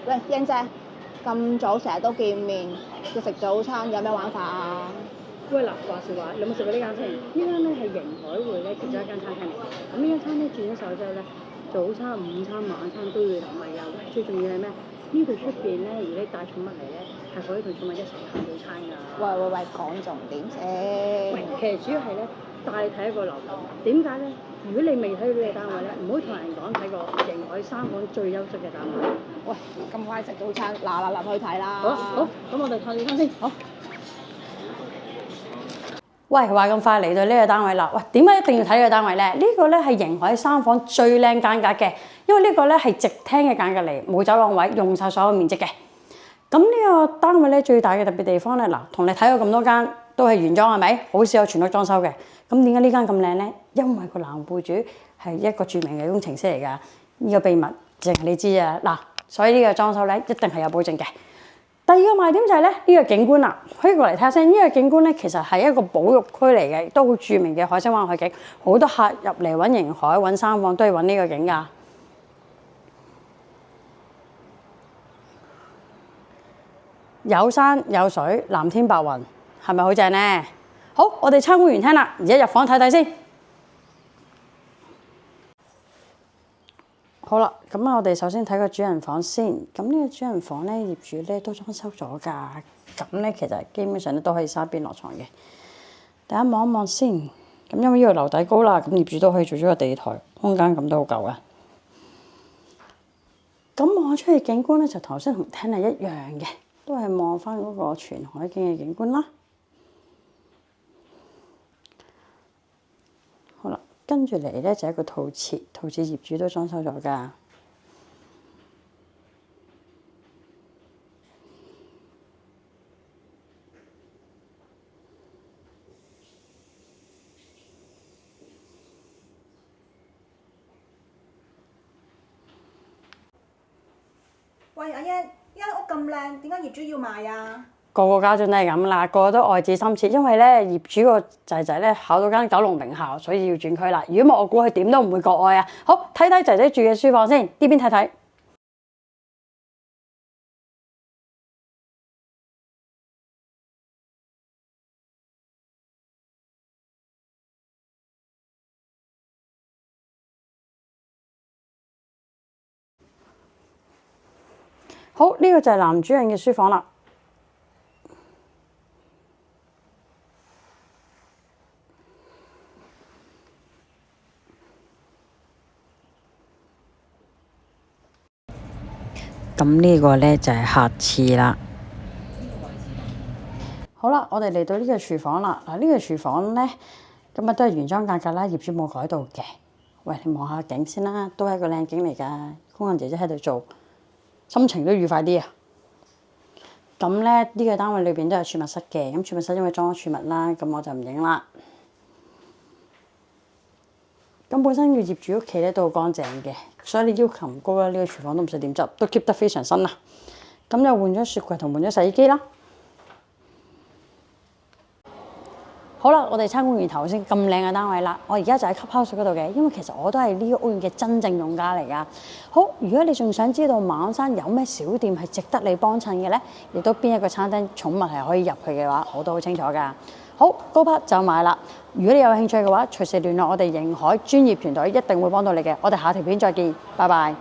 喂，英姐，咁早成日都見面，要食早餐有咩玩法啊？喂嗱，話時話，你有冇食過呢間先？呢間咧係盈海匯咧其中一間餐廳嚟嘅。咁呢間餐廳轉咗手之後咧，早餐、午餐、晚餐都要同埋有。最重要係咩？呢度出邊咧，如果你帶寵物嚟咧，係可以同寵物一齊行早餐㗎。喂，講重點先。喂，其實主要係咧帶你睇一個樓盤。點解咧？如果你未睇到呢個單位咧，唔好同人講睇過盈海3房最優質嘅單位。喂，咁快食早餐，嗱去睇啦。好，咁我哋睇早餐先。好。喂，話咁快嚟到呢個單位啦！喂，點解一定要睇呢個單位咧？呢個咧係盈海3房最靚間隔嘅，因為呢個咧係直廳嘅間隔嚟，冇走廊位，用晒所有面積嘅。咁呢個單位咧最大嘅特別地方咧，嗱，同你睇過咁多間都係原裝係咪？好少有全屋裝修嘅。咁點解呢間咁靚咧？因為個男僱主係一個著名嘅工程師嚟㗎，呢個秘密淨係你知啊！嗱，所以呢個裝修咧一定係有保證嘅。第二個賣點就係咧呢個景觀啦，可以過嚟睇下先。呢個景觀咧其實係一個保育區嚟嘅，都好著名嘅海星灣海景。好多客入嚟揾盈海揾3房都係揾呢個景㗎。有山有水，藍天白雲，係咪好正呢？好，我哋參觀完廳啦，而家入房睇睇先。好啦，咁我哋首先睇個主人房先。咁呢個主人房咧，業主咧都裝修咗㗎。咁咧其實基本上咧都可以沙邊落床嘅。大家望一望先。咁因為呢個樓底高啦，咁業主都可以做咗個地台，空間咁都好夠嘅。咁望出去景觀咧，就頭先同廳係一樣嘅，都係望翻嗰個全海景嘅景觀啦。好啦。跟住嚟咧就係一個套廁，套廁業主都裝修咗㗎。喂，阿欣，呢間屋咁靚，點解業主要賣啊？個個家長都係咁啦，個個都愛子心切，因為咧業主個仔仔咧考到間九龍名校，所以要轉區啦。如果唔係，我估佢點都唔會國外啊。好，睇睇仔仔住嘅書房先，呢邊睇睇。好，呢個就係男主人嘅書房啦。咁呢個咧就係客廁啦。好啦，我哋嚟到呢個廚房啦。嗱，呢個廚房咧，咁啊都係原裝間隔啦，業主冇改到嘅。喂，你望下景先啦，都係一個靚景嚟㗎。工人姐姐喺度做，心情都愉快啲啊！咁咧呢個單位裏邊都有儲物室嘅，咁儲物室因為裝咗儲物啦，咁我就唔影啦。咁本身個業主屋企咧都好乾淨嘅，所以你要求唔高啦，呢個廚房都唔使點執，都 keep 得非常新啦。咁又換咗雪櫃同換咗洗衣機啦。好啦，我哋參觀完頭先咁靚嘅單位啦，我而家就喺 Clubhouse 嗰度嘅，因為其實我都係呢個屋苑嘅真正用家嚟噶。好，如果你仲想知道馬鞍山有咩小店係值得你幫襯嘅咧，亦都邊一個餐廳寵物係可以入去嘅話，我都好清楚噶。好，高 part 就買啦。如果你有興趣嘅話，隨時聯絡我哋盈海專業團隊，一定會幫到你嘅。我哋下條片再見，拜拜。